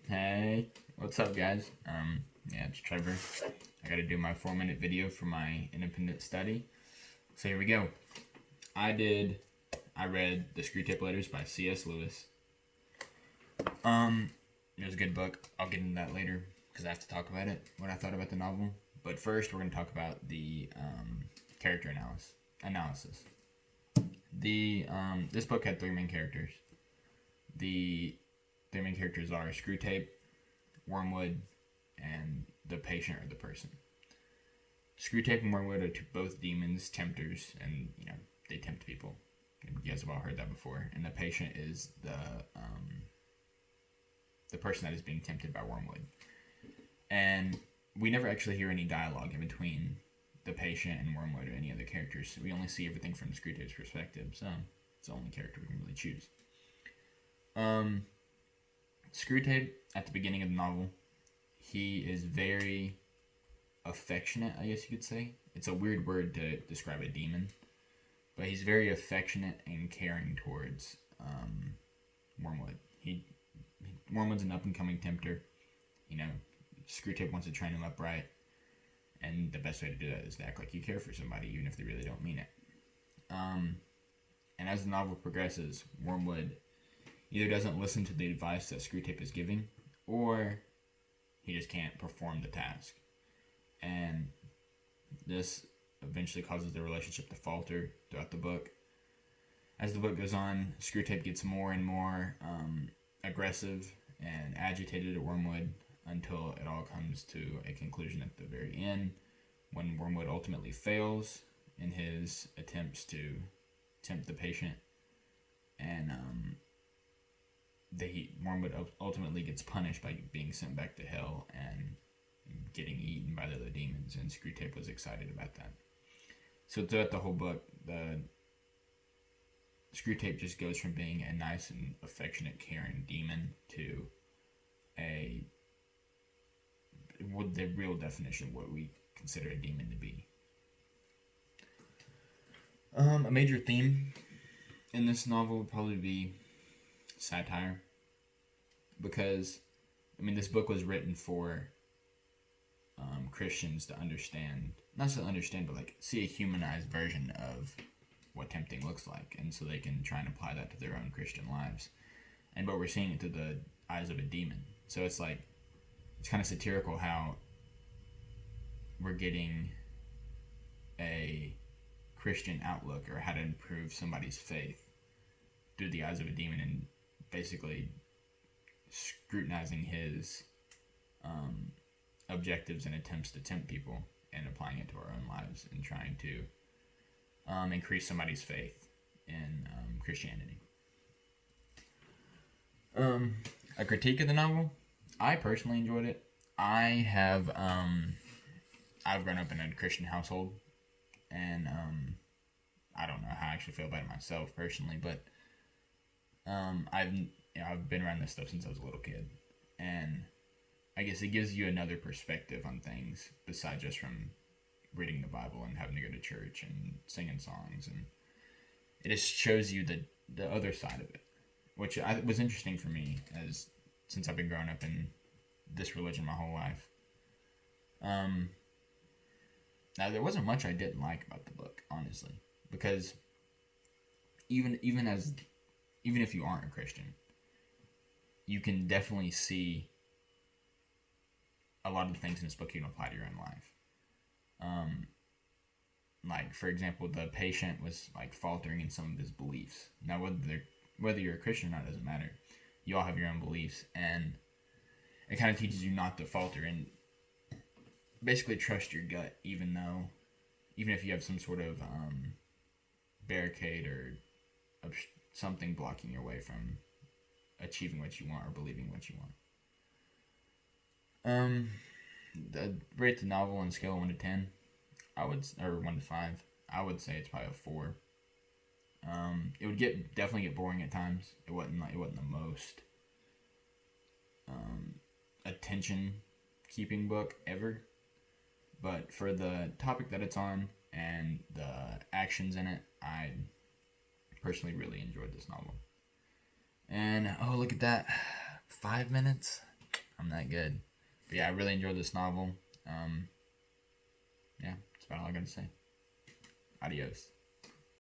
Hey, what's up, guys? It's Trevor. I gotta do my 4-minute video for my independent study. So here we go. I read The Screwtape Letters by C.S. Lewis. It was a good book. I'll get into that later because I have to talk about it, what I thought about the novel. But first, we're gonna talk about the character analysis. This book had 3 main characters. The 3 main characters are Screwtape, Wormwood, and the patient or the person. Screwtape and Wormwood are both demons, tempters, and they tempt people. You guys have all heard that before. And the patient is the person that is being tempted by Wormwood. And we never actually hear any dialogue in between the patient and Wormwood or any other characters. So we only see everything from Screwtape's perspective. So it's the only character we can really choose. Screwtape, at the beginning of the novel, he is very affectionate, I guess you could say. It's a weird word to describe a demon, but he's very affectionate and caring towards Wormwood. Wormwood's an up-and-coming tempter. Screwtape wants to train him up right, and the best way to do that is to act like you care for somebody, even if they really don't mean it. And as the novel progresses, Wormwood either doesn't listen to the advice that Screwtape is giving, or he just can't perform the task. And this eventually causes their relationship to falter throughout the book. As the book goes on, Screwtape gets more and more aggressive and agitated at Wormwood until it all comes to a conclusion at the very end, when Wormwood ultimately fails in his attempts to tempt the patient, and Wormwood ultimately gets punished by being sent back to hell and getting eaten by the other demons, and Screwtape was excited about that. So throughout the whole book, the Screwtape just goes from being a nice and affectionate, caring demon to the real definition of what we consider a demon to be. A major theme in this novel would probably be satire, because this book was written for Christians to understand, not to understand, but see a humanized version of what tempting looks like, and so they can try and apply that to their own Christian lives. But we're seeing it through the eyes of a demon, so it's kind of satirical how we're getting a Christian outlook or how to improve somebody's faith through the eyes of a demon, and basically scrutinizing his objectives and attempts to tempt people and applying it to our own lives and trying to increase somebody's faith in Christianity. A critique of the novel. I personally enjoyed it. I've grown up in a Christian household, and I don't know how I actually feel about it myself personally, but I've been around this stuff since I was a little kid, and I guess it gives you another perspective on things besides just from reading the Bible and having to go to church and singing songs, and it just shows you the other side of it, which was interesting for me since I've been growing up in this religion my whole life. Now there wasn't much I didn't like about the book, honestly, because even if you aren't a Christian, you can definitely see a lot of the things in this book you can apply to your own life. For example, the patient was faltering in some of his beliefs. Now, whether you're a Christian or not doesn't matter. You all have your own beliefs, and it kind of teaches you not to falter and basically trust your gut, even if you have some sort of barricade or something blocking your way from achieving what you want or believing what you want. Rate the novel on a scale of 1 to 10. or 1 to 5. I would say it's probably a 4. It would definitely get boring at times. It wasn't the most attention keeping book ever, but for the topic that it's on and the actions in it, I personally really enjoyed this novel. And oh, look at that, 5 minutes. I'm that good. But yeah, I really enjoyed this novel. Yeah, that's about all I got to say. Adios.